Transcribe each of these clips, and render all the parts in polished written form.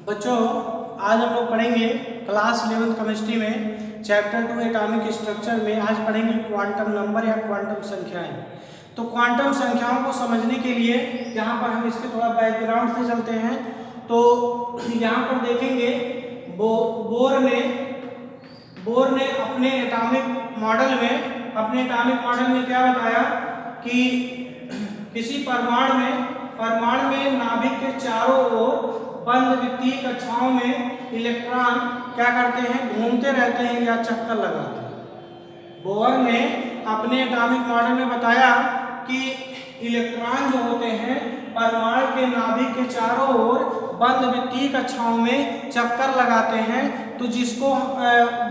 बच्चों, आज हम लोग पढ़ेंगे क्लास 11th केमिस्ट्री में चैप्टर 2 एटॉमिक स्ट्रक्चर में। आज पढ़ेंगे क्वांटम नंबर या क्वांटम संख्याएं। तो क्वांटम संख्याओं को समझने के लिए यहाँ पर हम इसके थोड़ा बैकग्राउंड से चलते हैं। तो यहाँ पर देखेंगे बोर ने अपने एटॉमिक मॉडल में क्या बताया कि किसी परमाणु में नाभिक के चारों ओर बंद वित्तीय कक्षाओं में इलेक्ट्रॉन क्या करते हैं, घूमते रहते हैं या चक्कर लगाते हैं। बोर ने अपने एटॉमिक मॉडल में बताया कि इलेक्ट्रॉन जो होते हैं परमाणु के नाभिक के चारों ओर बंद वित्तीय कक्षाओं में चक्कर लगाते हैं। तो जिसको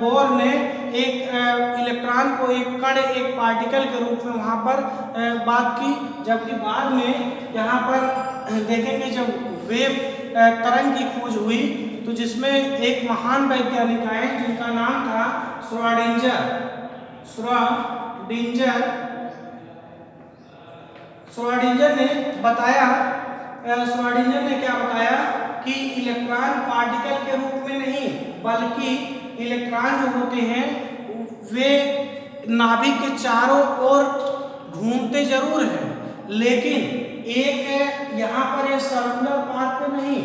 बोर ने एक इलेक्ट्रॉन को एक कण, एक पार्टिकल के रूप में वहाँ पर बात की। जबकि बाद में यहाँ पर देखेंगे जब वेव तरंग की खोज हुई तो जिसमें एक महान वैज्ञानिक आए जिनका नाम था श्रोडिंगर ने क्या बताया कि इलेक्ट्रॉन पार्टिकल के रूप में नहीं बल्कि इलेक्ट्रॉन जो होते हैं वे नाभिक के चारों ओर घूमते जरूर हैं, लेकिन एक यहाँ पर ये सर्कुलर पाथ पे नहीं।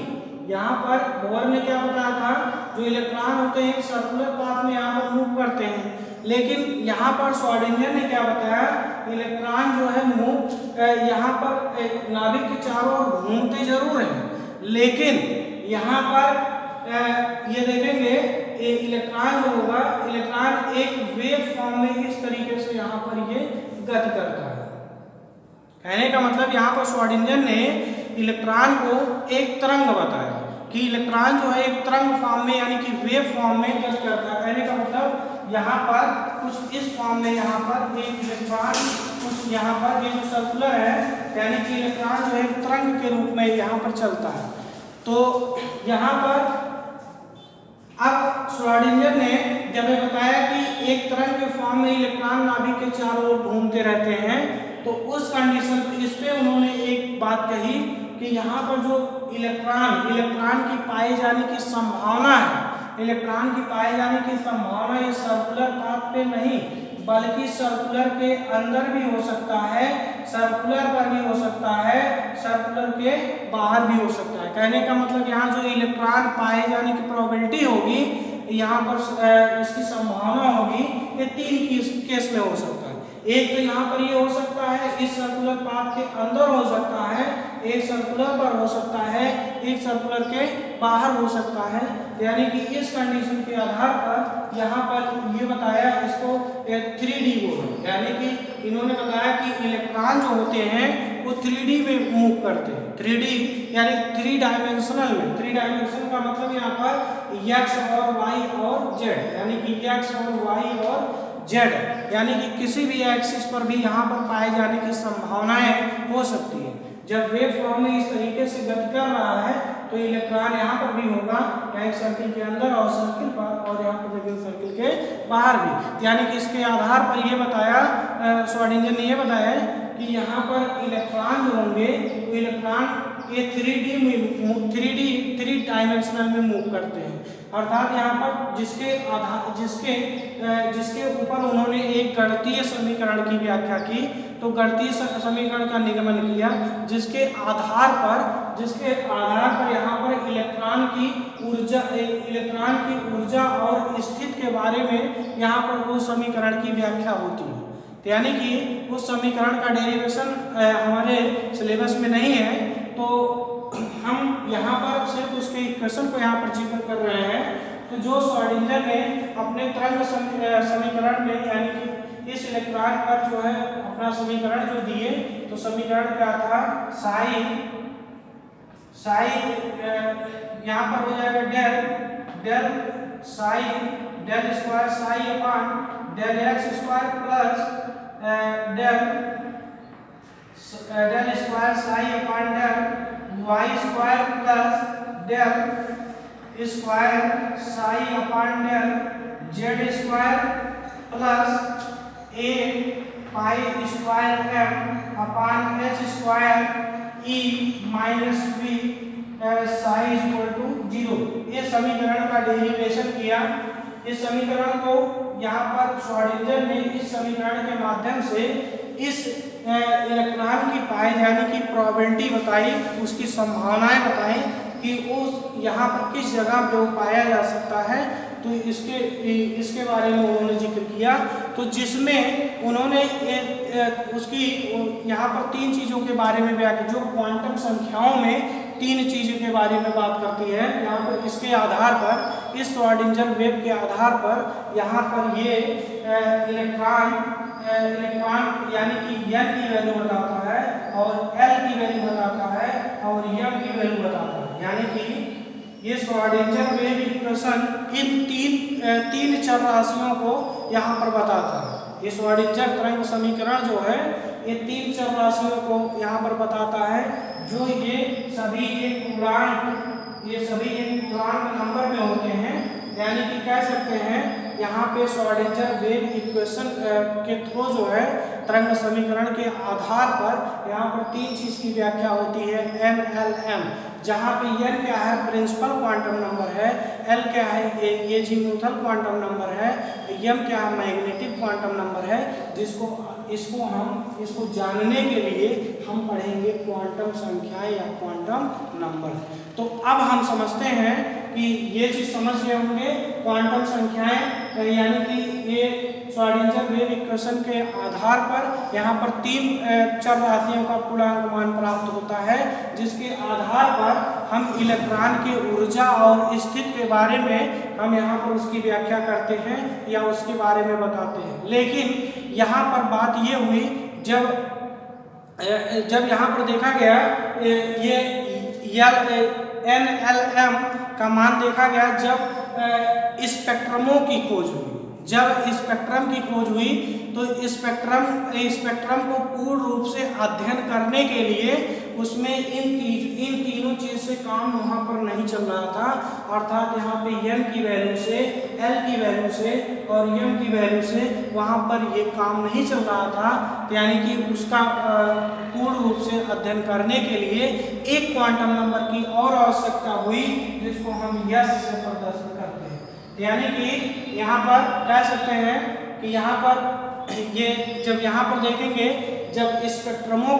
यहाँ पर बोर ने क्या बताया था, जो इलेक्ट्रॉन होते हैं सर्कुलर पाथ में यहाँ पर मूव करते हैं, लेकिन यहाँ पर श्रोडिंगर ने क्या बताया, इलेक्ट्रॉन जो है मूव यहाँ पर नाभिक के चारों ओर घूमते जरूर हैं, लेकिन यहाँ पर ये देखेंगे इलेक्ट्रॉन जो होगा, इलेक्ट्रॉन एक वेव फॉर्म में इस तरीके से यहाँ पर ये गति करता है। कहने का मतलब यहाँ पर श्रोडिंगर ने इलेक्ट्रॉन को एक तरंग बताया कि इलेक्ट्रॉन जो है एक तरंग फॉर्म में यानी कि वेव फॉर्म में गति करता है। कहने का मतलब यहाँ पर कुछ इस फॉर्म में यहाँ पर एक इलेक्ट्रॉन, कुछ यहाँ पर ये जो सर्कुलर है यानी कि इलेक्ट्रॉन जो है एक तरंग के रूप में यहाँ पर चलता है। तो यहाँ पर अब श्रोडिंगर ने जब ये बताया कि एक तरंग के फॉर्म में इलेक्ट्रॉन नाभिक के चारों ओर घूमते रहते हैं, तो उस कंडीशन पर इस पे उन्होंने एक बात कही कि यहाँ पर जो इलेक्ट्रॉन की पाए जाने की संभावना है, इलेक्ट्रॉन की पाए जाने की संभावना ये सर्कुलर पाथ पे नहीं बल्कि सर्कुलर के अंदर भी हो सकता है, सर्कुलर पर भी हो सकता है, सर्कुलर के बाहर भी हो सकता है। कहने का मतलब यहाँ जो इलेक्ट्रॉन पाए जाने की प्रोबेबिलिटी होगी, यहाँ पर इसकी संभावना होगी, ये 3 केस में हो सकता है। एक तो यहाँ पर ये हो सकता है इस सर्कुलर पाथ के अंदर हो सकता है, एक सर्कुलर पर हो सकता है, एक सर्कुलर के बाहर हो सकता है। यानी कि इस कंडीशन के आधार पर यहाँ पर ये बताया, इसको 3D बोला, यानी कि इन्होंने बताया कि इलेक्ट्रॉन जो होते हैं वो 3D में मूव करते हैं। 3D यानी 3 डायमेंशनल में। 3 डायमेंशन का मतलब यहाँ पर x और y और z, यानी कि x और y और z, यानी कि किसी भी एक्सिस पर भी यहाँ पर पाए जाने की संभावनाएं हो सकती है। जब वेव फॉर्म में इस तरीके से गति कर रहा है तो इलेक्ट्रॉन यहाँ पर भी होगा, या एक सर्किल के अंदर और सर्किल पर, और यहाँ पर देखिए सर्किल के बाहर भी। यानी कि इसके आधार पर ये बताया, श्रोडिंगर ने ये बताया कि यहाँ पर इलेक्ट्रॉन जो होंगे वो इलेक्ट्रॉन ये 3 डायमेंशनल में मूव करते हैं। अर्थात यहाँ पर जिसके ऊपर उन्होंने एक गणितीय समीकरण की व्याख्या की, तो गणितीय समीकरण का निगमन किया जिसके आधार पर यहाँ पर इलेक्ट्रॉन की ऊर्जा और स्थिति के बारे में यहाँ पर वो समीकरण की व्याख्या होती है। यानी कि उस समीकरण का डेरिवेशन हमारे सिलेबस में नहीं है, तो हम यहाँ पर सिर्फ उसके इक्वेशन को यहाँ पर जिक्र कर रहे हैं। तो जो श्रोडिंगर ने अपने तरंग समीकरण में यानी कि इस इलेक्ट्रॉन पर जो है अपना समीकरण जो दिए, तो समीकरण क्या था, साई यहाँ पर हो जाएगा del square psi upon del X square plus del square psi upon del Y square plus del square psi upon del Z square plus eight pi square M upon H square E minus B psi equal to 0 zero, इस समीकरण का derivation किया। इस समीकरण को यहाँ पर Schrodinger ने इस समीकरण के माध्यम से इस इलेक्ट्रॉन की पाए जाने की प्रोबेबिलिटी बताई, उसकी संभावनाएं बताई कि उस यहाँ पर किस जगह पे वो पाया जा सकता है। तो इसके बारे में उन्होंने जिक्र किया। तो जिसमें उन्होंने उसकी यहाँ पर तीन चीज़ों के बारे में व्याख्या, जो क्वांटम संख्याओं में तीन चीज़ों के बारे में बात करती है। यहाँ पर इसके आधार पर, इस श्रोडिंगर वेव के आधार पर यहाँ पर ये इलेक्ट्रॉन यानी कि n की वैल्यू बताता है और l की वैल्यू बताता है और m की वैल्यू बताता है। यानी कि ये श्रोडिंगर वेव इक्वेशन इन तीन चर राशियों को यहाँ पर बताता है। ये श्रोडिंगर तरंग समीकरण जो है ये तीन चर राशियों को यहाँ पर बताता है, जो ये सभी एक पूर्णांक नंबर में होते हैं। यानी कि कह सकते हैं यहाँ पे श्रोडिंगर वेव इक्वेशन के थ्रू जो है तरंग समीकरण के आधार पर यहाँ पर तीन चीज़ की व्याख्या होती है, n, l, m। जहाँ पे n क्या है, प्रिंसिपल क्वांटम नंबर है, l क्या है, ये अज़ीमुथल क्वांटम नंबर है, m क्या है, मैग्नेटिक क्वांटम नंबर है। इसको जानने के लिए हम पढ़ेंगे क्वांटम संख्याएं या क्वांटम नंबर। तो अब हम समझते हैं कि ये चीज समझ गए होंगे, क्वांटम संख्याएं यानी कि ये श्रोडिंगर वेव इक्वेशन के आधार पर यहाँ पर तीन चर राशियों का पूर्णांक मान प्राप्त होता है, जिसके आधार पर हम इलेक्ट्रॉन के ऊर्जा और स्थिति के बारे में हम यहाँ पर उसकी व्याख्या करते हैं या उसके बारे में बताते हैं। लेकिन यहाँ पर बात ये हुई, जब यहाँ पर देखा गया ये n, l, m का मान देखा गया, जब स्पेक्ट्रमों की खोज हुई। जब स्पेक्ट्रम की खोज हुई तो स्पेक्ट्रम को पूर्ण रूप से अध्ययन करने के लिए उसमें इन तीनों चीज से काम वहाँ पर नहीं चल रहा था। अर्थात यहाँ पे n की वैल्यू से, l की वैल्यू से और m की वैल्यू से वहाँ पर ये काम नहीं चल रहा था। यानी कि उसका पूर्ण रूप से अध्ययन करने के लिए एक क्वांटम नंबर की और आवश्यकता हुई, जिसको हम यस से प्रदर्शित करते हैं। यानी कि यहाँ पर कह सकते हैं कि यहाँ पर ये जब यहाँ पर देखेंगे, जब स्पेक्ट्रमों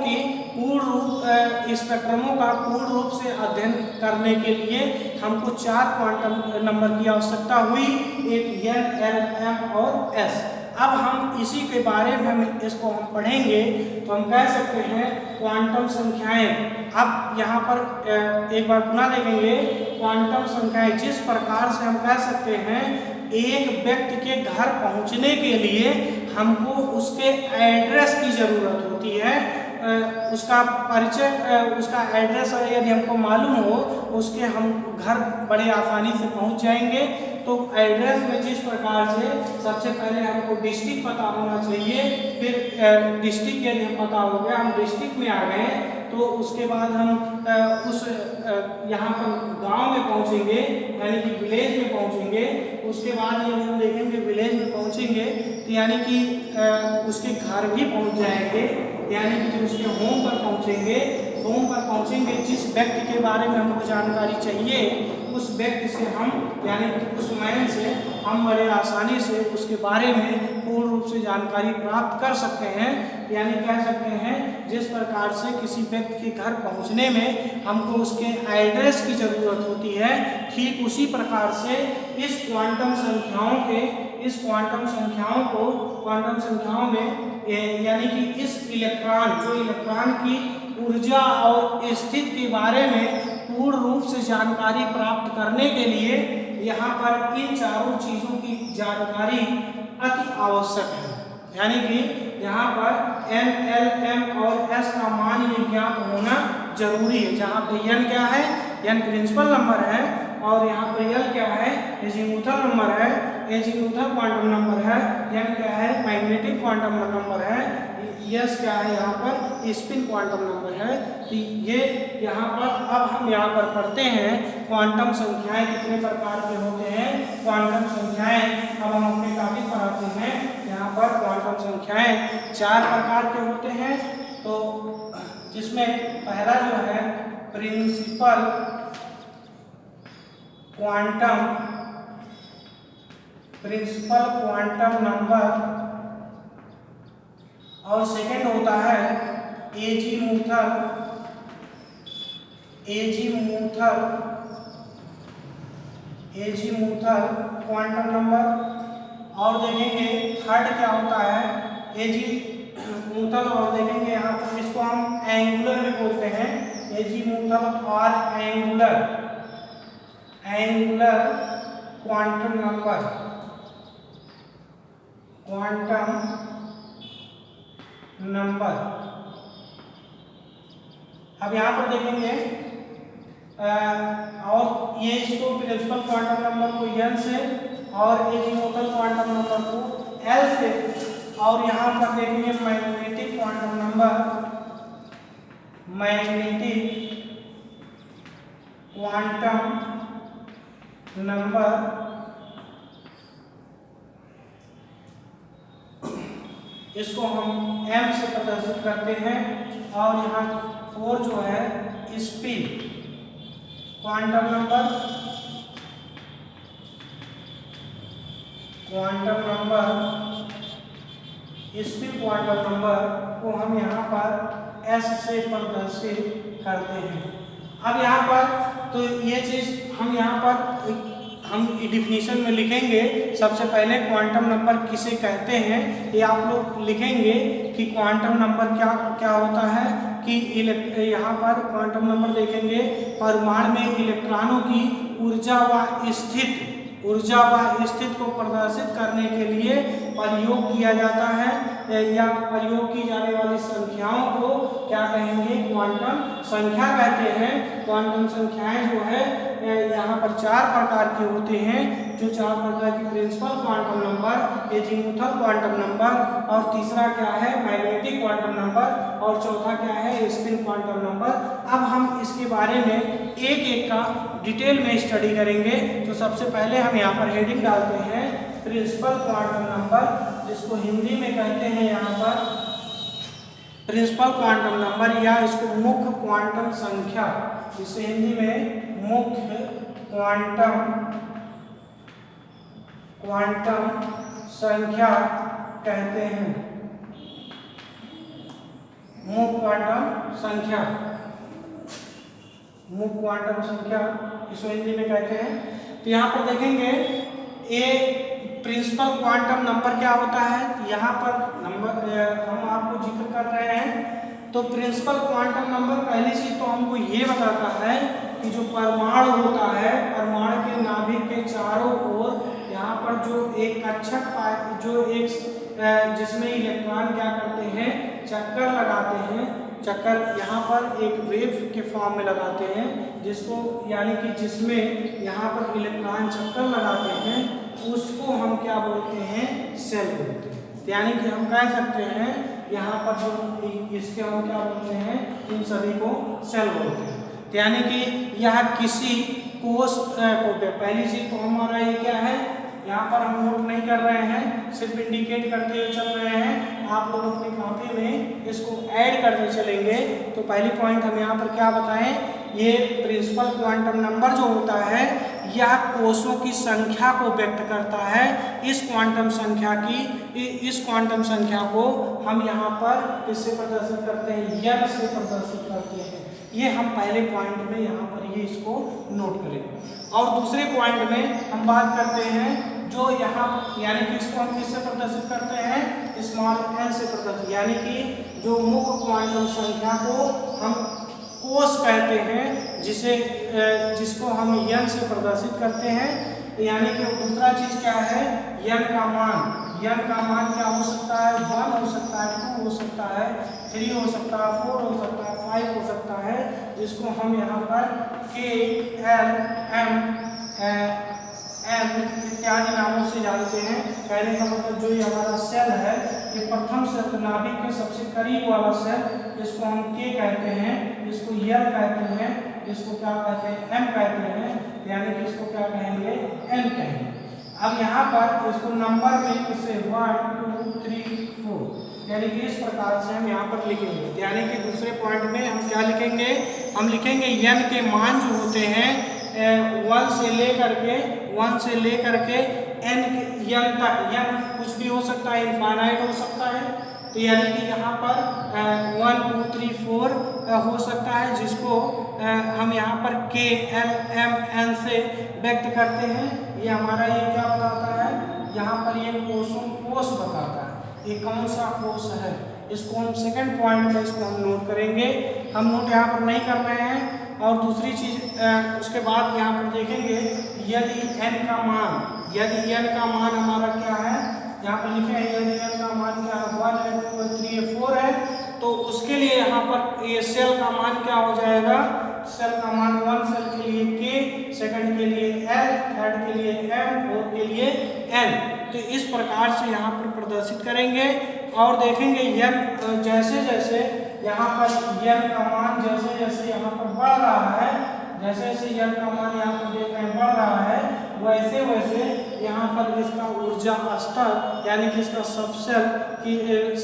का पूर्ण रूप से अध्ययन करने के लिए हमको चार क्वांटम नंबर की आवश्यकता हुई, एक n, l, m और s। अब हम इसी के बारे में इसको हम पढ़ेंगे तो हम कह सकते हैं क्वांटम संख्याएं। अब यहाँ पर एक बार पुनः देखेंगे, क्वांटम संख्याएं जिस प्रकार से हम कह सकते हैं एक व्यक्ति के घर पहुँचने के लिए हमको उसके एड्रेस की ज़रूरत होती है। उसका परिचय, उसका एड्रेस यदि हमको मालूम हो, उसके हम घर बड़े आसानी से पहुंच जाएंगे। तो एड्रेस में जिस प्रकार से सबसे पहले हमको डिस्ट्रिक्ट पता होना चाहिए, फिर डिस्ट्रिक्ट यदि हम पता हो गया, हम डिस्ट्रिक्ट में आ गए, तो उसके बाद हम उस यहाँ पर गांव में पहुंचेंगे, यानी कि विलेज में पहुंचेंगे। उसके बाद यदि हम देखेंगे विलेज में पहुंचेंगे तो यानी कि उसके घर भी पहुंच जाएंगे, यानी कि जो उसके होम पर पहुंचेंगे, जिस व्यक्ति के बारे में हमको जानकारी चाहिए उस व्यक्ति से हम, यानी कि उस मैन से हम बड़े आसानी से उसके बारे में पूर्ण रूप से जानकारी प्राप्त कर सकते हैं। यानी कह सकते हैं जिस प्रकार से किसी व्यक्ति के घर पहुंचने में हमको उसके एड्रेस की ज़रूरत होती है, ठीक उसी प्रकार से इस क्वांटम संख्याओं में यानी कि इस इलेक्ट्रॉन की ऊर्जा और स्थिति के बारे में पूर्ण रूप से जानकारी प्राप्त करने के लिए यहाँ पर इन चारों चीज़ों की जानकारी अति आवश्यक है। यानी कि यहाँ पर n, l, m और s का मान ये ज्ञात होना जरूरी है। जहाँ पे n क्या है, n प्रिंसिपल नंबर है, और यहाँ पर l क्या है, अज़ीमुथल नंबर है, अज़ीमुथल क्वांटम नंबर है, m क्या है, मैग्नेटिक क्वांटम नंबर है, s क्या है, यहाँ पर स्पिन क्वांटम नंबर है। तो ये यहाँ पर अब हम यहाँ पर पढ़ते हैं क्वांटम संख्याएं कितने प्रकार के होते हैं। क्वांटम संख्याएं अब हम अपने टॉपिक पर आते हैं। यहाँ पर क्वांटम संख्याएं चार प्रकार के होते हैं। तो जिसमें पहला जो है principal quantum principal quantum number, और सेकंड होता है एजीमूथल क्वांटम नंबर। और देखेंगे थर्ड क्या होता है एजीमूथल, और देखेंगे यहाँ पर इसको हम एंगुलर भी बोलते हैं, एजीमूथल और एंगुलर क्वांटम नंबर। अब यहाँ पर देखेंगे और ये इसको प्रिंसिपल क्वांटम नंबर को n से और एजीमूथल क्वांटम नंबर को l से, और यहाँ पर देखेंगे मैग्नेटिक क्वांटम नंबर इसको हम m से प्रदर्शित करते हैं। और यहाँ 4 जो है स्पिन क्वांटम नंबर को हम यहाँ पर s से प्रदर्शित करते हैं। अब यहाँ पर तो ये चीज़ हम यहाँ पर हम डिफिनीशन में लिखेंगे। सबसे पहले क्वांटम नंबर किसे कहते हैं ये आप लोग लिखेंगे कि क्वांटम नंबर क्या होता है कि यहाँ पर क्वांटम नंबर देखेंगे परमाणु में इलेक्ट्रॉनों की ऊर्जा व स्थिति को प्रदर्शित करने के लिए प्रयोग किया जाता है, या प्रयोग की जाने वाली संख्याओं को क्या कहेंगे क्वांटम संख्या कहते हैं। क्वांटम संख्याएं जो है यहाँ पर 4 प्रकार की होती हैं, जो 4 प्रकार की principal quantum number, azimuthal quantum number, और तीसरा क्या है मैग्नेटिक क्वांटम नंबर, और चौथा क्या है स्पिन क्वांटम नंबर। अब हम इसके बारे में एक एक का डिटेल में स्टडी करेंगे। तो सबसे पहले हम यहाँ पर हेडिंग डालते हैं प्रिंसिपल क्वांटम नंबर, जिसको हिंदी में कहते हैं यहाँ पर प्रिंसिपल क्वांटम नंबर, या इसको मुख्य क्वांटम संख्या, इसे हिंदी में मुख्य क्वांटम संख्या कहते हैं। मुख्य क्वांटम संख्या इसको हिंदी में कहते हैं। तो यहाँ पर देखेंगे ए प्रिंसिपल क्वांटम नंबर क्या होता है, यहाँ पर नंबर हम आपको जिक्र कर रहे हैं। तो प्रिंसिपल क्वांटम नंबर पहली चीज तो हमको ये बताता है कि जो परमाणु होता है, परमाणु के नाभिक के चारों ओर यहाँ पर जो एक कक्षक जिसमें इलेक्ट्रॉन क्या करते हैं चक्कर लगाते हैं, चक्कर यहाँ पर एक वेव के फॉर्म में लगाते हैं, जिसको यानी कि जिसमें यहाँ पर इलेक्ट्रॉन चक्कर लगाते हैं उसको हम क्या बोलते हैं सेल बोलते हैं। यानी कि हम कह सकते हैं यहाँ पर जो इसके हम क्या बोलते हैं इन सभी को सेल बोलते हैं। यानी कि यह किसी कोष को पहली चीज तो हमारा ये क्या है यहाँ पर हम नोट नहीं कर रहे हैं, सिर्फ इंडिकेट करते हुए चल रहे हैं। आप लोग अपनी कॉपी में इसको ऐड करते चलेंगे। तो पहली पॉइंट हम यहाँ पर क्या बताएं, ये प्रिंसिपल क्वांटम नंबर जो होता है यह कोषों की संख्या को व्यक्त करता है। इस क्वांटम संख्या को हम यहाँ पर किससे प्रदर्शित करते हैं, n से प्रदर्शित करते हैं। ये हम पहले पॉइंट में यहाँ पर ये इसको नोट करेंगे। और दूसरे पॉइंट में हम बात करते हैं जो यहाँ यानी कि इसको हम किससे प्रदर्शित करते हैं स्मॉल n से प्रदर्शित, यानी कि जो मुख्य क्वांटम संख्या को हम कोष कहते हैं, जिसको हम n से प्रदर्शित करते हैं। यानी कि दूसरा चीज क्या है n का मान क्या हो सकता है 1 हो सकता है 2 हो सकता है 3 हो सकता है 4 हो सकता है 5 हो सकता है, जिसको हम यहाँ पर k l m n इत्यादि नामों से जानते हैं। कहने का मतलब जो ये हमारा सेल है ये प्रथम सेल नाभिक के सबसे करीब वाला सेल, इसको हम k कहते हैं, इसको l कहते हैं, इसको क्या कहते हैं m कहते हैं, यानी कि इसको क्या कहेंगे n कहेंगे। अब यहाँ पर इसको नंबर में इसे 1 2 3 4 यानी कि इस प्रकार से हम यहाँ पर लिखेंगे। यानी कि दूसरे पॉइंट में हम क्या लिखेंगे, हम लिखेंगे n के मान जो होते हैं 1 से लेकर के n तक, n कुछ भी हो सकता है, इनफाइनाइट हो सकता है। तो यानी कि यहाँ पर 1 2 3 4 हो सकता है, जिसको हम यहाँ पर k l m n से व्यक्त करते हैं। ये हमारा ये क्या बताता है, यहाँ पर ये कोष बताता है, ये कौन सा कोष है। इसको हम सेकंड पॉइंट में इसको हम नोट करेंगे, हम नोट यहाँ पर नहीं कर रहे हैं। और दूसरी चीज उसके बाद यहाँ पर देखेंगे, यदि n का मान हमारा क्या है, यहाँ पर लिखे हैं यदि n का मान क्या है 1 है 2 है 3 है 4 है, तो उसके लिए यहाँ पर ये सेल का मान क्या हो जाएगा, सेल का मान 1 सेल के लिए k, सेकंड के लिए l, थर्ड के लिए m, फोर्थ के लिए n। तो इस प्रकार से यहाँ पर प्रदर्शित करेंगे और देखेंगे n जैसे जैसे यहाँ पर n का मान जैसे जैसे यहाँ पर बढ़ रहा है, जैसे जैसे n का मान यहाँ पर देख रहे हैं बढ़ रहा है, वैसे वैसे यहाँ पर इसका ऊर्जा स्तर यानी कि इसका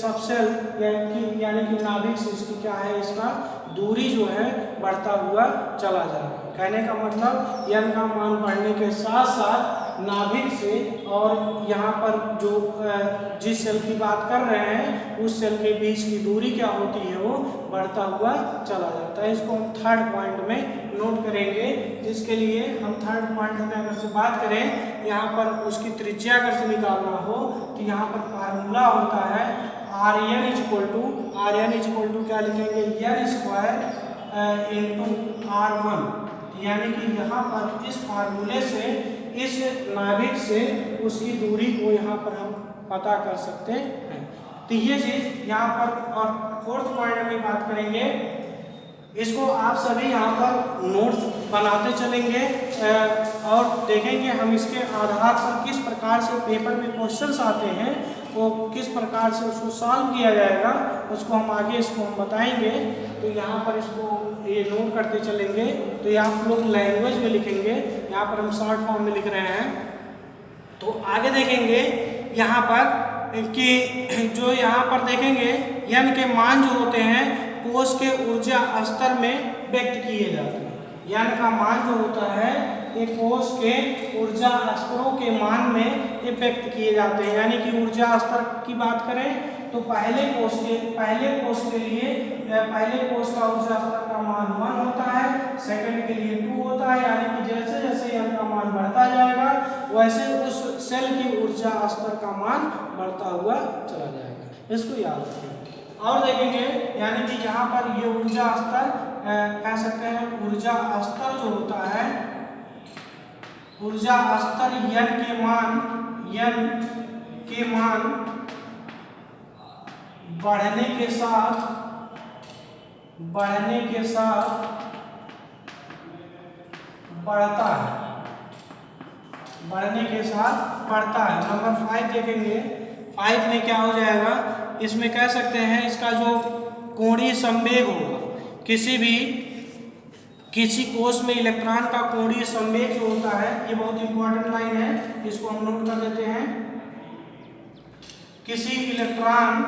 सबसेल यानी कि नाभिक से इसकी क्या है, इसका दूरी जो है बढ़ता हुआ चला जाएगा। कहने का मतलब n का मान बढ़ने के साथ साथ नाभिक से और यहाँ पर जो जिस सेल की बात कर रहे हैं उस सेल के बीच की दूरी क्या होती है, वो बढ़ता हुआ चला जाता है। इसको हम थर्ड पॉइंट में नोट करेंगे। इसके लिए हम थर्ड पॉइंट में अगर से बात करें, यहाँ पर उसकी त्रिज्या अगर से निकालना हो तो यहाँ पर फार्मूला होता है Rn इक्वल टू क्या लिखेंगे, n स्क्वायर इंटू R1। यानी कि यहाँ पर इस फार्मूले से इस नाभिक से उसकी दूरी को यहाँ पर हम पता कर सकते हैं। तो ये चीज यहाँ पर, और फोर्थ पॉइंट में बात करेंगे, इसको आप सभी यहाँ पर नोट्स बनाते चलेंगे और देखेंगे हम इसके आधार पर किस प्रकार से पेपर में क्वेश्चंस आते हैं, वो किस प्रकार से उसको सॉल्व किया जाएगा, उसको हम आगे इसको हम बताएंगे। तो यहाँ पर इसको ये नोट करते चलेंगे। तो ये आप लोग लैंग्वेज में लिखेंगे, यहाँ पर हम शॉर्ट फॉर्म में लिख रहे हैं। तो आगे देखेंगे यहाँ पर कि जो यहाँ पर देखेंगे n के मान जो होते हैं कोष के ऊर्जा स्तर में व्यक्त किए जाते हैं। n का मान जो होता है ये कोष के ऊर्जा स्तरों के मान में ये व्यक्त किए जाते हैं। यानी कि ऊर्जा स्तर की बात करें तो पहले कोष के लिए पहले कोष का ऊर्जा स्तर का मान 1 होता है, सेकंड के लिए 2 होता है। यानी कि जैसे जैसे n का मान बढ़ता जाएगा वैसे उस सेल की ऊर्जा स्तर का मान बढ़ता हुआ चला जाएगा। इसको याद रखें। और देखेंगे यानी कि यहाँ पर ये ऊर्जा स्तर कह सकते हैं, ऊर्जा स्तर जो होता है, ऊर्जा स्तर n के मान बढ़ने के साथ बढ़ता है। नंबर 5 देखेंगे, 5 में क्या हो जाएगा, इसमें कह सकते हैं इसका जो कोणीय संवेग होगा, किसी कोष में इलेक्ट्रॉन का कोणीय संवेग जो होता है, ये बहुत इंपॉर्टेंट लाइन है, इसको हम नोट कर देते हैं। किसी इलेक्ट्रॉन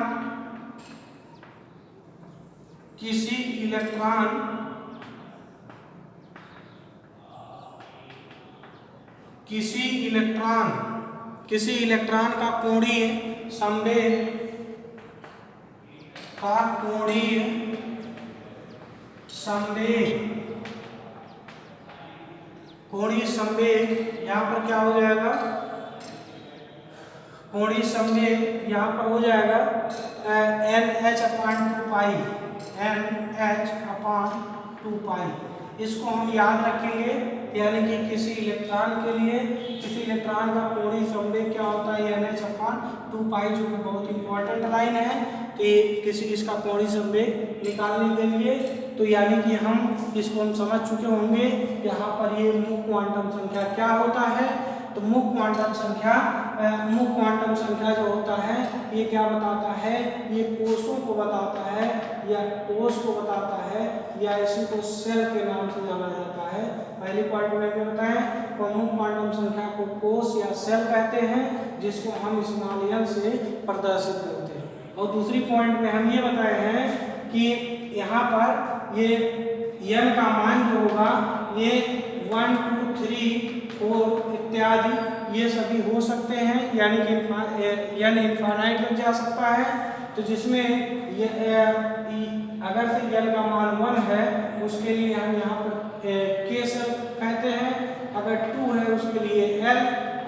का कोणीय संवेग यहाँ पर क्या हो जाएगा, कोणीय संवेग यहाँ पर हो जाएगा NH/2π। इसको हम याद रखेंगे। यानी कि किसी इलेक्ट्रॉन का कोणीय संवेग क्या होता है, NH/2π, जो कि बहुत इंपॉर्टेंट लाइन है। तो इसका कोणीय संवेग निकालने के लिए तो यानी कि हम इसको हम समझ चुके होंगे। यहाँ पर ये मुख्य क्वांटम संख्या क्या होता है, तो मुख्य क्वांटम संख्या जो होता है ये क्या बताता है, ये कोषों को बताता है या कोष को बताता है या इसी को सेल के नाम से जाना जाता है। पहली पार्ट में क्या बताएं, प्रमुख क्वांटम संख्या को कोष या सेल कहते हैं, जिसको हम स्मॉल n से प्रदर्शित करते हैं। और दूसरी पॉइंट में हम ये बताए हैं कि यहाँ पर ये n का मान जो होगा ये 1 2 3 4 इत्यादि ये सभी हो सकते हैं, यानी कि n इनफाइनाइट तक जा सकता है। तो जिसमें ये अगर से n का मान 1 है उसके लिए हम यहाँ पर k सेल कहते हैं, अगर 2 है उसके लिए l,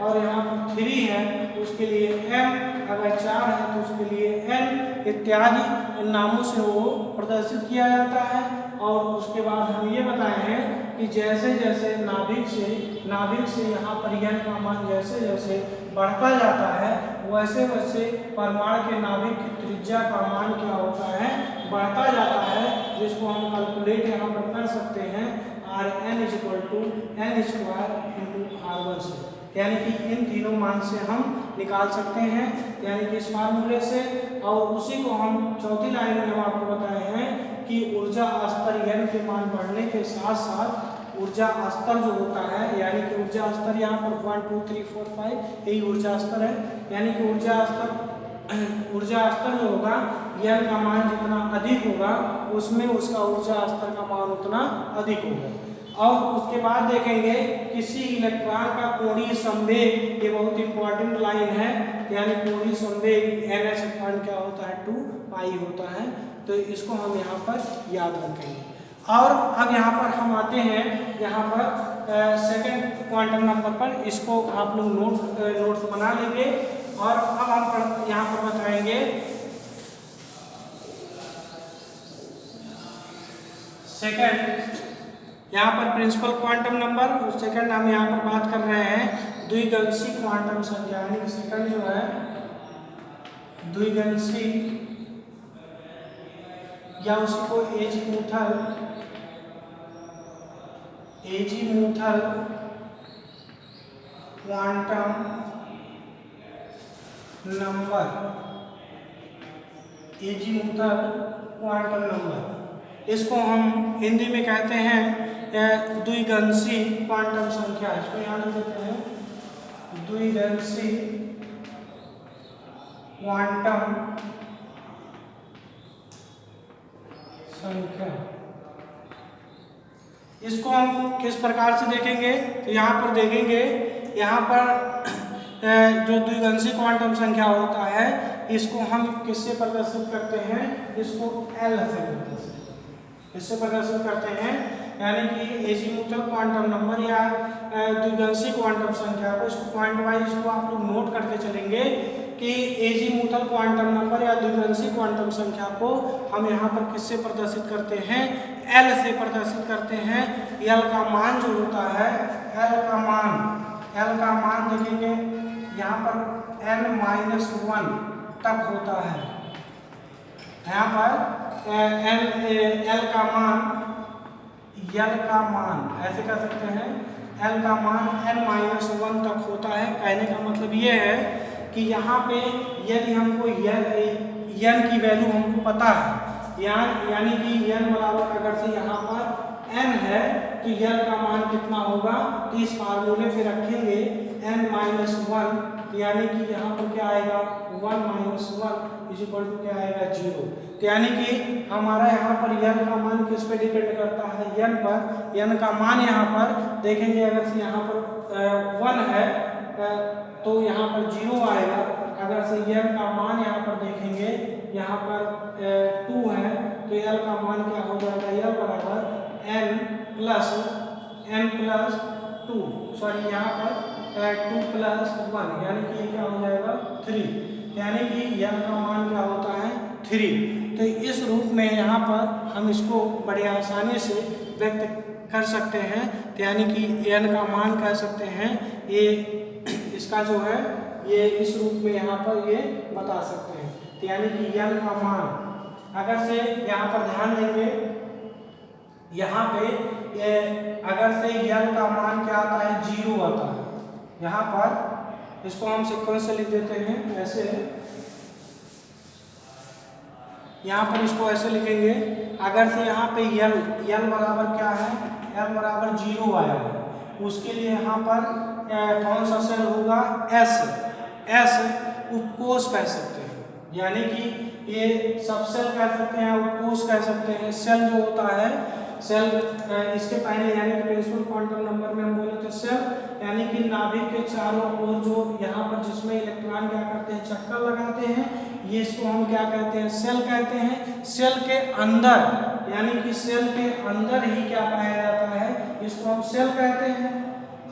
और यहाँ पर 3 है उसके लिए m, अगर 4 है तो उसके लिए n इत्यादि नामों से वो प्रदर्शित किया जाता है। और उसके बाद हम ये बताए हैं कि जैसे जैसे नाभिक से यहाँ पर n का मान जैसे जैसे बढ़ता जाता है वैसे वैसे परमाणु के नाभिक की त्रिज्या का मान क्या होता है, बढ़ता जाता है, जिसको हम कैलकुलेट यहाँ पर कर सकते हैं Rn = n² × R1 से, यानी कि इन तीनों मान से हम निकाल सकते हैं, यानी कि इस फार्मूले से। और उसी को हम चौथी लाइन में हम आपको बताए हैं कि ऊर्जा स्तर n के मान बढ़ने के साथ साथ ऊर्जा स्तर जो होता है, यानी कि ऊर्जा स्तर यहाँ पर 1 2 3 4 5 यही ऊर्जा स्तर है, यानी कि ऊर्जा स्तर जो होगा n का मान जितना अधिक होगा उसमें उसका ऊर्जा स्तर का मान उतना अधिक होगा। और उसके बाद देखेंगे किसी इलेक्ट्रॉन का कोणीय संवेग, ये बहुत इंपॉर्टेंट लाइन है, यानी कोणीय संवेग ns क्या होता है 2 पाई होता है, तो इसको हम यहाँ पर याद रखेंगे। और अब यहाँ पर हम आते हैं यहाँ पर सेकंड क्वांटम नंबर पर, इसको आप लोग नोट्स बना लेंगे। और अब हम यहाँ पर बताएंगे सेकंड, यहाँ पर प्रिंसिपल क्वांटम नंबर, सेकंड हम यहाँ पर बात कर रहे हैं द्विगंशी क्वांटम संख्या, यानी कि सेकंड जो है द्विगंशी या उसको एजीमूथल quantum number, azimuthal quantum number, इसको हम हिंदी में कहते हैं द्विगंशी क्वांटम संख्या। इसको यहाँ लिख देते हैं द्विगंशी क्वांटम संख्या। इसको हम किस प्रकार से देखेंगे, तो यहाँ पर देखेंगे, यहाँ पर जो द्विगंशी क्वांटम संख्या होता है इसको हम किससे प्रदर्शित करते हैं, इसको L से प्रदर्शित करते हैं, यानी कि एजीमूथल क्वांटम नंबर या द्विगंशी क्वांटम संख्या को, इसको पॉइंट वाइज इसको आप लोग नोट करके चलेंगे कि एजीमूथल क्वांटम नंबर या द्विगंशी क्वांटम संख्या को हम यहाँ पर किससे प्रदर्शित करते हैं, L से प्रदर्शित करते हैं। L का मान जो होता है, L का मान देखेंगे यहाँ पर n-1 तक होता है। यहाँ पर L का मान ऐसे कह सकते हैं, L का मान n-1 तक होता है। कहने का मतलब ये है कि यहाँ पे यदि हमको n की वैल्यू हमको पता है, यानी कि n बराबर अगर से यहाँ पर n है तो n का मान कितना होगा, तो इस फार्मूले पे रखेंगे n-1, यानी कि यहाँ पर क्या आएगा 1 - 1 क्या आएगा 0। तो यानी कि हमारा यहाँ पर n का मान किस पे डिपेंड करता है, n पर। n का मान यहाँ पर देखेंगे, अगर से यहाँ पर 1 है तो यहाँ पर 0 आएगा। अगर से n का मान यहाँ पर देखेंगे, यहाँ पर 2 है तो l का मान क्या हो जाएगा, l बराबर n प्लस 2, सॉरी यहाँ पर 2 + 1, यानी कि ये क्या हो जाएगा 3, यानी कि n का मान क्या होता है 3। तो इस रूप में यहाँ पर हम इसको बड़ी आसानी से व्यक्त कर सकते हैं, तो यानी कि n का मान कह सकते हैं, ये इसका जो है ये इस रूप में यहाँ पर ये बता सकते हैं। तो यानी कि n का मान अगर से यहाँ पर ध्यान देंगे, यहाँ पे अगर से n का मान क्या आता है 0 आता है। यहाँ पर इसको हम सीक्वेंस से लिख देते हैं ऐसे, यहाँ पर इसको ऐसे लिखेंगे, अगर से यहाँ पे l बराबर क्या है, l बराबर 0 आया है, उसके लिए यहाँ पर कौन सा सेल होगा, s उपकोष कह सकते हैं, यानी कि ये सब सेल कह सकते हैं, उपकोष कह सकते हैं। सेल जो होता है, सेल इसके पहले यानी कि प्रिंसिपल क्वांटम नंबर सेल, यानी कि नाभिक के चारों ओर जो यहाँ पर जिसमें इलेक्ट्रॉन क्या करते हैं, चक्कर लगाते हैं, ये इसको हम क्या कहते हैं, सेल कहते हैं। सेल के अंदर, यानी कि सेल के अंदर ही क्या पाया जाता है, इसको हम सेल कहते हैं।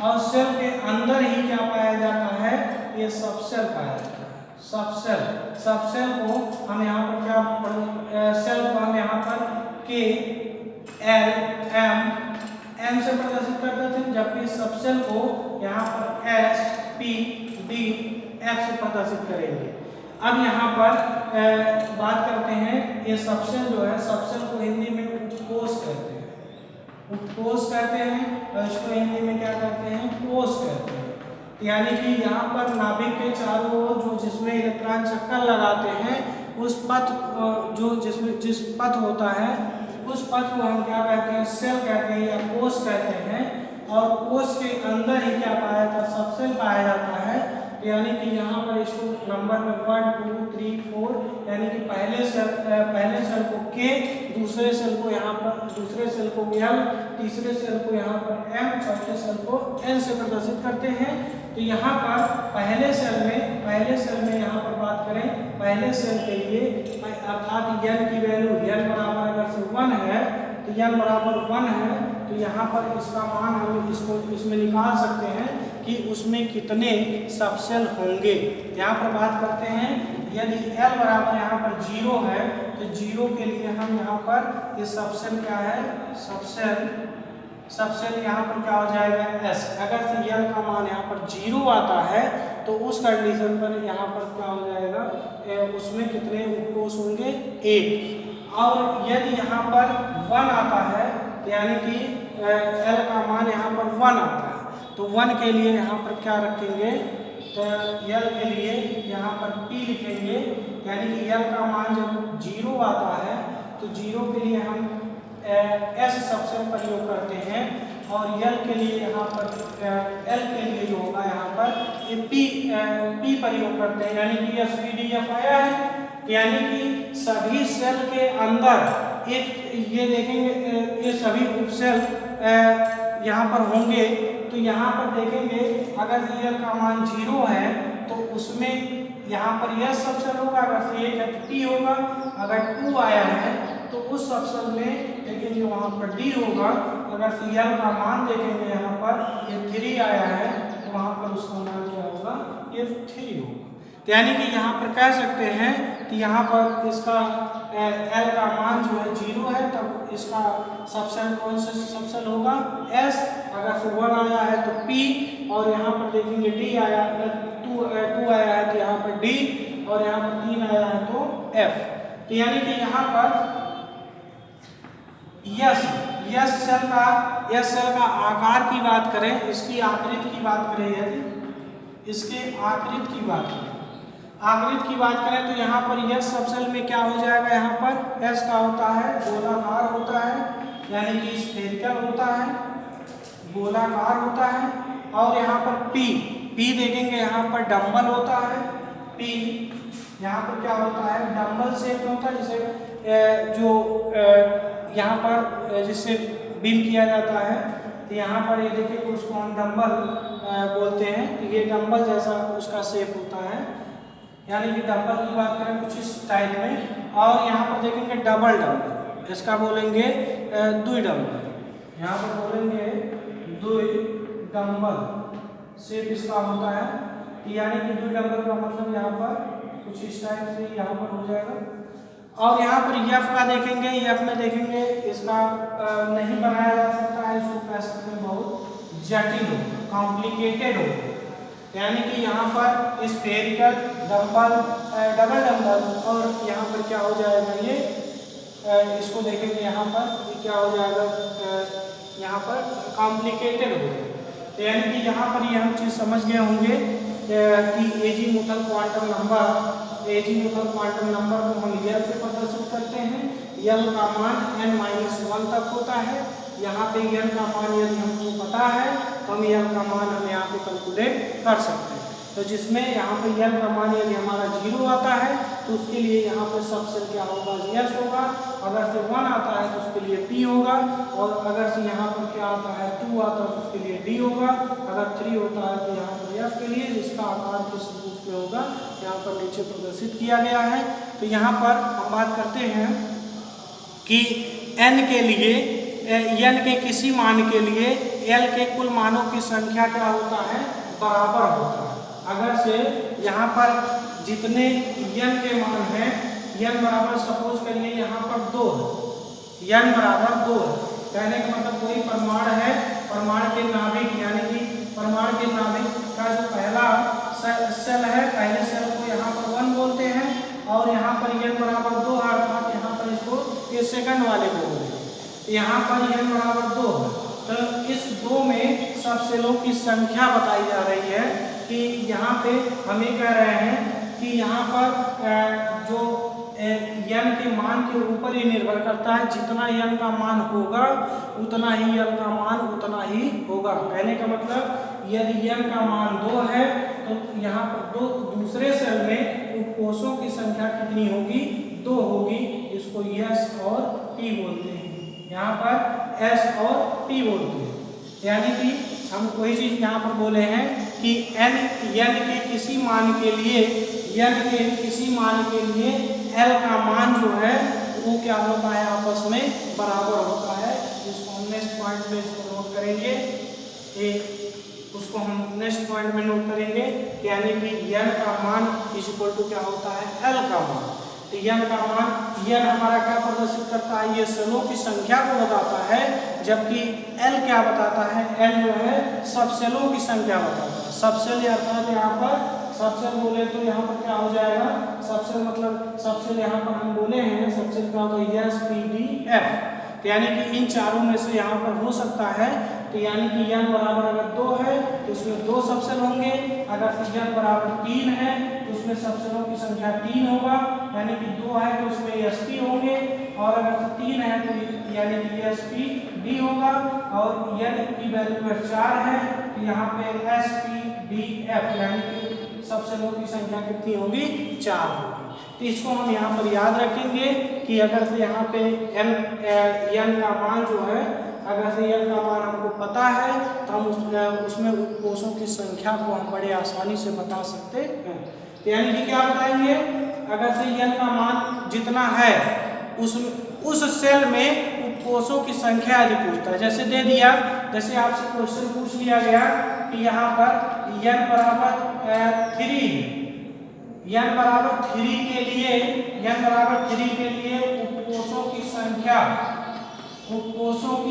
और सेल के अंदर ही क्या पाया जाता है, ये सबसेल पाया जाता है। सबसेल, सबसेल को हम यहाँ पर क्या, सेल को हम यहाँ पर के एल एम से प्रदर्शित करते थे, जबकि सबसेल को यहाँ पर एस पी डी एफ से प्रदर्शित करेंगे। अब यहाँ पर बात करते हैं, ये सबसेल जो है, सबसेल को हिंदी में उपकोष कहते हैं, उपकोष कहते हैं, और इसको हिंदी में क्या कहते हैं, कोष कहते हैं। यानी कि यहाँ पर नाभिक के चारों ओर जो जिसमें इलेक्ट्रॉन चक्कर लगाते हैं, उस पथ जो जिस पथ होता है, उस पथ को हम क्या कहते हैं, सेल कहते हैं या कोष कहते हैं। और कोष के अंदर ही क्या पाया जाता है, सबसेल पाया जाता है। यानी कि यहाँ पर इसको नंबर में 1 2 3 4, यानी कि पहले सेल को के, दूसरे सेल को यहाँ पर, दूसरे सेल को एल, तीसरे सेल को यहाँ पर एम, चौथे सेल को एन से प्रदर्शित करते हैं। तो यहाँ पर पहले सेल में यहाँ पर बात करें, पहले सेल के लिए अर्थात n की वैल्यू n बराबर अगर से 1 है, तो n बराबर 1 है, तो यहाँ पर इसका मान हम इसमें निकाल सकते हैं कि उसमें कितने सबसेल होंगे। यहाँ पर बात करते हैं, यदि L बराबर यहाँ पर 0 है, तो 0 के लिए हम यहाँ पर ये सबसेल क्या है, सबसेल यहाँ पर क्या हो जाएगा, S। अगर से L का मान यहाँ पर 0 आता है, तो उस कंडीशन पर यहाँ पर क्या हो जाएगा, उसमें कितने उपकोष होंगे, 1। और यदि यहाँ पर 1 आता है, यानी कि L का मान यहाँ पर 1 आता है, तो 1 के लिए यहाँ पर क्या रखेंगे, तो L के लिए यहाँ पर P लिखेंगे। यानी कि L का मान जब 0 आता है, तो 0 के लिए हम S सबसेल प्रयोग करते हैं, और L के लिए यहाँ पर L के लिए जो होगा यहाँ पर ये P प्रयोग करते हैं। यानी कि SPDF आया है, यानी कि सभी सेल के अंदर एक, ये देखेंगे ये सभी उपसेल यहाँ पर होंगे। तो यहाँ पर देखेंगे अगर L का मान 0 है, तो उसमें यहाँ पर यह सबसेल होगा, अगर 1 है तो P होगा, अगर 2 आया है तो उस सबसेल में देखेंगे वहाँ पर D होगा, अगर L का मान देखेंगे यहाँ पर ये 3 आया है, तो वहाँ पर उसका मान क्या होगा, ये 3 होगा। तो यानी कि यहाँ पर कह सकते हैं कि यहाँ पर इसका L का मान जो है 0 है, तब इसका सबसेल कौन सा सबसेल होगा, S। अगर फिर 1 आया है तो P, और यहाँ पर देखेंगे D आया है, 2 आया है तो यहाँ पर D, और यहाँ पर 3 आया है तो F। तो यानी कि यहाँ पर यस सेल का आकार की बात करें, इसकी आकृति की बात करें, यदि इसके आकृति की बात करें तो यहाँ पर यस सबसेल में क्या हो जाएगा, यहाँ पर एस का होता है, गोलाकार होता है, यानी कि स्फेरिकल होता है, गोलाकार होता है। और यहाँ पर पी देखेंगे यहाँ पर डंबल होता है, पी यहाँ पर क्या होता है, डंबल शेप में होता है, जिसे जो यहाँ पर जिससे बीम किया जाता है। तो यहाँ पर ये देखिए उसको हम डंबल बोलते हैं, तो ये डंबल जैसा उसका शेप होता है, यानी कि डंबल की बात करें कुछ इस टाइप में। और यहाँ पर देखेंगे डबल डंबल, इसका बोलेंगे दुई डंबल, यहाँ पर बोलेंगे दुई डंबल शेप इसका होता है। यानी कि दुई डंबल का मतलब यहाँ पर कुछ इस टाइप से यहाँ पर हो जाएगा। और यहाँ पर यफ का देखेंगे, यफ में देखेंगे इसका नहीं बनाया जा सकता है, इसको कह सकते हैं बहुत जटिल हो, कॉम्प्लिकेटेड हो। यानी कि यहाँ पर स्फेरिकल डंबल, डबल डंबल, और यहाँ पर क्या हो जाएगा, ये इसको देखेंगे यहाँ पर क्या हो जाएगा, यहाँ पर कॉम्प्लिकेटेड हो। तो यानी कि यहाँ पर ये हम चीज़ समझ गए होंगे कि एजीमुथल क्वांटम नंबर को हम L से प्रदर्शित करते हैं। L का मान n-1 तक होता है। यहाँ पे L का मान यदि हमको पता है तो हम L का मान हम यहाँ पे कैलकुलेट कर सकते हैं। तो जिसमें यहाँ पे L का मान यदि हमारा 0 आता है तो उसके लिए यहाँ पे सबसेल क्या होगा, S होगा। अगर से 1 आता है तो उसके लिए P होगा, और अगर से यहाँ पर क्या आता है 2 आता है तो उसके लिए D होगा, अगर 3 होता है तो यहाँ पर F के लिए इसका आकार किस रूप में होगा यहाँ पर नीचे प्रदर्शित किया गया है। तो यहाँ पर हम बात करते हैं कि n के लिए n के किसी मान के लिए l के कुल मानों की संख्या क्या होता है, बराबर होता है। अगर से यहाँ पर जितने n के मान हैं, n बराबर सपोज करिए यहाँ पर 2 है, n बराबर 2 है, कहने का मतलब कोई परमाणु है, परमाणु के नाभिक यानी कि परमाणु के नाभिक का जो पहला सेल है, पहले सेल को यहाँ पर 1 बोलते हैं और यहाँ पर n बराबर 2 है, अर्थात यहाँ पर इसको ये सेकंड वाले को बोलेंगे। यहाँ पर n बराबर 2 है, तो इस 2 में सब सेलों की संख्या बताई जा रही है कि यहाँ पे हमें कह रहे हैं कि यहाँ पर जो n के मान के ऊपर ही निर्भर करता है, जितना n का मान होगा उतना ही l का मान उतना ही होगा। कहने का मतलब यदि n का मान 2 है तो यहाँ पर दूसरे सेल में उपकोषों की संख्या कितनी होगी, 2 होगी। इसको S और T बोलते हैं, यहाँ पर S और T बोलते हैं। यानी कि हम वही चीज यहाँ पर बोले हैं कि n के किसी मान के लिए l का मान जो है वो क्या होता है, आपस में बराबर होता है। इसको हम नेक्स्ट पॉइंट में इसको नोट करेंगे, उसको हम नेक्स्ट पॉइंट में नोट करेंगे। यानी कि n का मान इक्वल टू क्या होता है, l का मान। तो n का मान, n हमारा क्या प्रदर्शित करता है, ये सेलों की संख्या को बताता है, जबकि l क्या बताता है, l जो है सब सेलों की संख्या बताता है। सब सेल अर्थात यहाँ पर सब सेल बोले तो यहाँ पर क्या हो जाएगा, सब सेल मतलब सब सेल यहाँ पर हम बोले हैं, सब सेल क्या होता है, S P D F। तो यानी कि इन चारों में से यहाँ पर हो सकता है। तो यानी कि n बराबर अगर 2 है तो उसमें 2 सब सेल होंगे, अगर n बराबर 3 है तो उसमें सब सेलों की संख्या 3 होगा, यानी कि 2 है तो उसमें SP होंगे, और अगर 3 है तो यानी कि SP D होगा, और n की वैल्यू 4 है तो यहाँ पे SP D F यानी कि सब सेलों की संख्या कितनी होगी, 4 होगी। तो इसको हम यहाँ पर याद रखेंगे कि अगर से यहाँ पे n का मान जो है, अगर से n का मान हमको पता है तो हम उसमें उपकोषों की संख्या को हम बड़े आसानी से बता सकते हैं। तो यानी कि क्या बताएंगे, अगर से n का मान जितना है उस सेल में उपकोषों की संख्या यदि पूछता है, जैसे दे दिया, जैसे आपसे क्वेश्चन पूछ लिया गया कि यहाँ पर n बराबर 3, n बराबर 3 के लिए उपकोषों की संख्या बताइए, उपकोषों की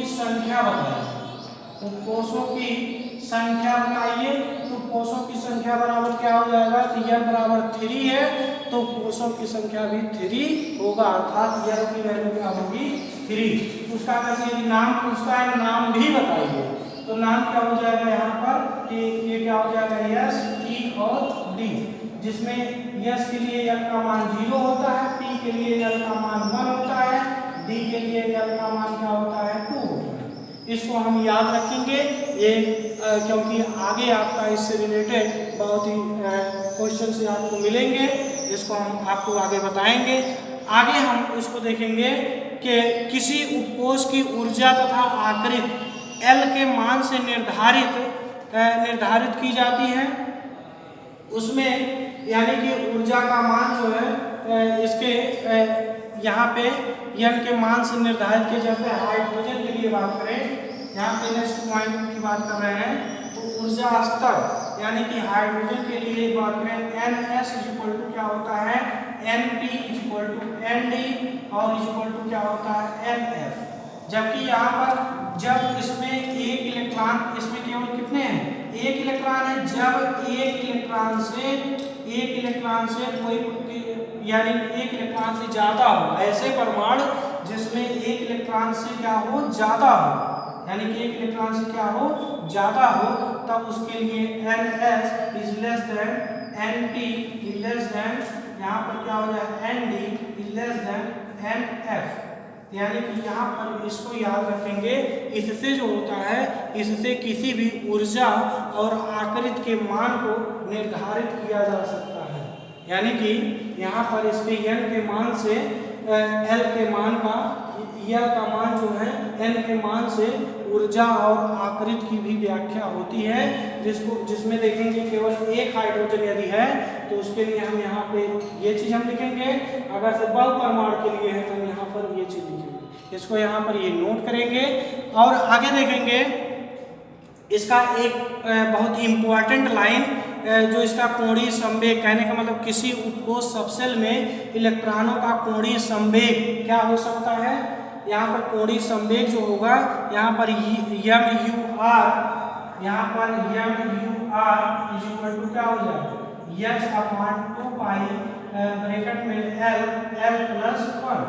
संख्या बताइए। तो उपकोषों की संख्या बराबर क्या हो जाएगा, तो n बराबर 3 है तो उपकोषों की संख्या भी 3 होगा, अर्थात n की वैल्यू क्या होगी, 3। उसका अगर यदि नाम पूछता है, नाम भी बताइए, तो नाम क्या हो जाएगा यहाँ पर कि ये क्या हो जाएगा, S T और D, जिसमें S के लिए n का मान 0 होता है, T के लिए n का मान 1 होता है, D के लिए n का मान क्या होता है, 2 होता है। इसको हम याद रखेंगे ये क्योंकि आगे आपका इससे रिलेटेड बहुत ही क्वेश्चन से आपको मिलेंगे, इसको हम आपको आगे बताएंगे। आगे हम उसको देखेंगे कि किसी उपकोष की ऊर्जा तथा आकृति L के मान से निर्धारित की जाती है। उसमें यानी कि ऊर्जा का मान जो है इसके यहाँ पे n के मान से निर्धारित किए जाते हैं। हाइड्रोजन के लिए बात करें, यहाँ पे नेक्स्ट पॉइंट की बात कर रहे हैं, तो ऊर्जा स्तर यानी कि हाइड्रोजन के लिए बात करें, NS इक्वल टू क्या होता है, NP इक्वल टू ND और इक्वल टू क्या होता है, NF। जबकि यहाँ पर जब इसमें एक इलेक्ट्रॉन, इसमें केवल कितने हैं, एक इलेक्ट्रॉन है। जब एक इलेक्ट्रॉन से कोई यानी एक इलेक्ट्रॉन से ज्यादा हो, ऐसे परमाणु जिसमें एक इलेक्ट्रॉन से क्या हो, ज्यादा हो, यानी कि एक इलेक्ट्रॉन से क्या हो, ज्यादा हो, तब उसके लिए NS is less than NP is less than, यहाँ पर क्या हो जाए, ND is less than NF। यानी कि यहाँ पर इसको याद रखेंगे, इससे जो होता है, इससे किसी भी ऊर्जा और आकृति के मान को निर्धारित किया जा सकता है। यानी कि यहाँ पर इसके n के मान से L के मान का यल का मान जो है n के मान से ऊर्जा और आकृति की भी व्याख्या होती है, जिसमें देखेंगे केवल एक हाइड्रोजन यदि है तो उसके लिए हम यहाँ पे ये चीज़ हम लिखेंगे, अगर से बहुपरमाणु के लिए है तो हम यहाँ पर ये चीज़ लिखेंगे, इसको यहाँ पर ये नोट करेंगे। और आगे देखेंगे इसका एक बहुत इम्पोर्टेंट लाइन जो इसका कोणीय संवेग, कहने का मतलब किसी उपकोष सबसेल में इलेक्ट्रॉनों का कोणीय संवेग क्या हो सकता है। यहाँ पर कोणीय संवेग जो होगा यहाँ पर यम यू आर, यहाँ पर M U R is equal to क्या हो जाएगा एच अपॉन 2 पाई ब्रैकेट में एल प्लस 1,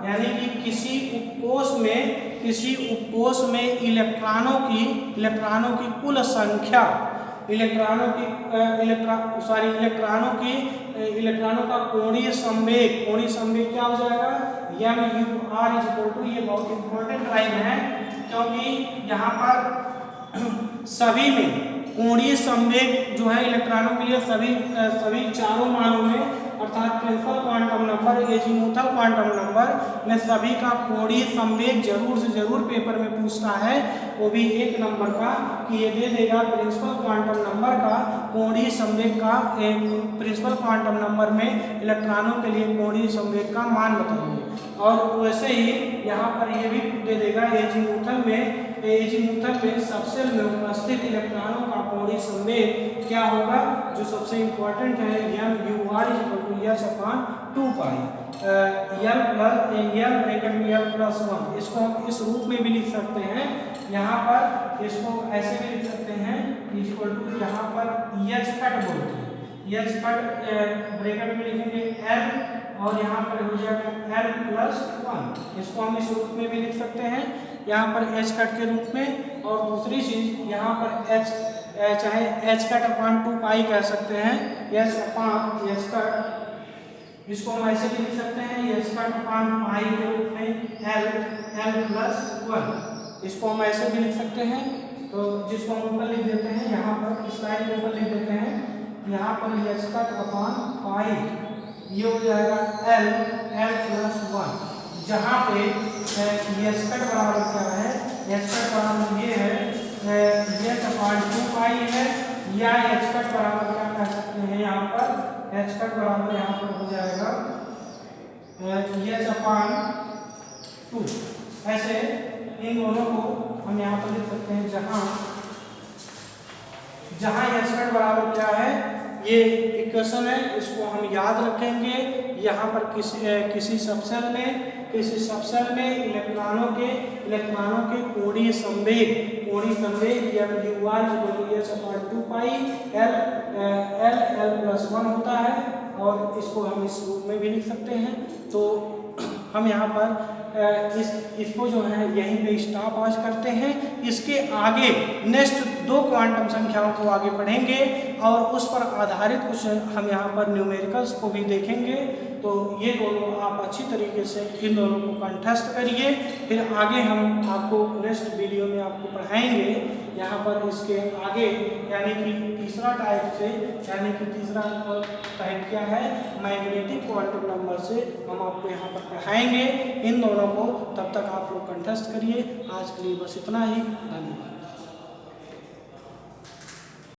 यानी कि किसी उपकोष में इलेक्ट्रॉनों की कुल संख्या, इलेक्ट्रॉनों का कोणीय संवेग क्या हो जाएगा M U R is equal to, ये बहुत इंपॉर्टेंट लाइन है क्योंकि यहाँ पर सभी में कोणीय संवेग जो है इलेक्ट्रॉनों के लिए सभी चारों मानों में, अर्थात principal quantum number, azimuthal quantum number में सभी का कोणीय संवेग जरूर से जरूर पेपर में पूछता है, वो भी 1 नंबर का, कि ये दे देगा प्रिंसिपल क्वांटम नंबर का कोणीय संवेग का, प्रिंसिपल क्वांटम नंबर में इलेक्ट्रॉनों के लिए कोणीय संवेग का मान बताइए। और वैसे ही यहाँ पर ये भी दे देगा एजीमुथल में सबसेल में उपस्थित इलेक्ट्रॉनों का कोणीय संवेग क्या होगा, जो सबसे इम्पोर्टेंट है M U R is equal to H upon 2 pi L plus 1। इसको हम इस रूप में भी लिख सकते हैं, यहाँ पर इसको ऐसे भी लिख सकते हैं इज इक्वल टू, यहाँ पर एच कट बोलते हैं, एच कट ब्रैकेट में लिखेंगे एल और यहाँ पर हो जाएगा एल प्लस 1। इसको हम इस रूप में भी लिख सकते हैं यहाँ पर एच कट के रूप में। और दूसरी चीज यहाँ पर एच, चाहे एच कट अपॉन 2 पाई कह सकते हैं, एच अपॉन एच कट, इसको हम ऐसे भी लिख सकते हैं एच कट अपॉन पाई के रूप में एल प्लस 1। इसको हम ऐसे भी लिख सकते हैं, तो जिसको हम ऊपर लिख देते हैं, यहाँ पर इस लाइन के ऊपर लिख देते हैं, यहाँ पर एच कट अपॉन पाई, ये हो जाएगा एल प्लस 1, जहाँ पे एच कट बराबर क्या है, एच कट बराबर ये है एच अपॉन 2 पाई है, या एच कट बराबर क्या कह सकते हैं, यहाँ पर एच कट बराबर यहाँ पर हो जाएगा एच अपॉन 2। ऐसे इन दोनों को हम यहाँ पर लिख सकते हैं, जहाँ एच कट बराबर क्या है, ये इक्वेशन है, इसको हम याद रखेंगे। यहाँ पर किसी सबसेल में इलेक्ट्रॉनों के कोणीय संवेग M U R H upon 2 pi L plus 1 होता है, और इसको हम इस रूप में भी लिख सकते हैं। तो हम यहाँ पर इसको जो है यहीं पे स्टॉप आज करते हैं। इसके आगे नेक्स्ट 2 क्वांटम संख्याओं को आगे पढ़ेंगे और उस पर आधारित कुछ हम यहाँ पर न्यूमेरिकल्स को भी देखेंगे। तो ये दोनों आप अच्छी तरीके से इन दोनों को कंठस्थ करिए, फिर आगे हम आपको नेक्स्ट वीडियो में आपको पढ़ाएंगे। यहाँ पर इसके आगे यानी कि तीसरा टाइप क्या है, मैग्नेटिक क्वांटम नंबर से हम आपको यहाँ पर पढ़ाएंगे इन दोनों को। तब तक आप लोग कंठस्थ करिए। आज के लिए बस इतना ही, धन्यवाद।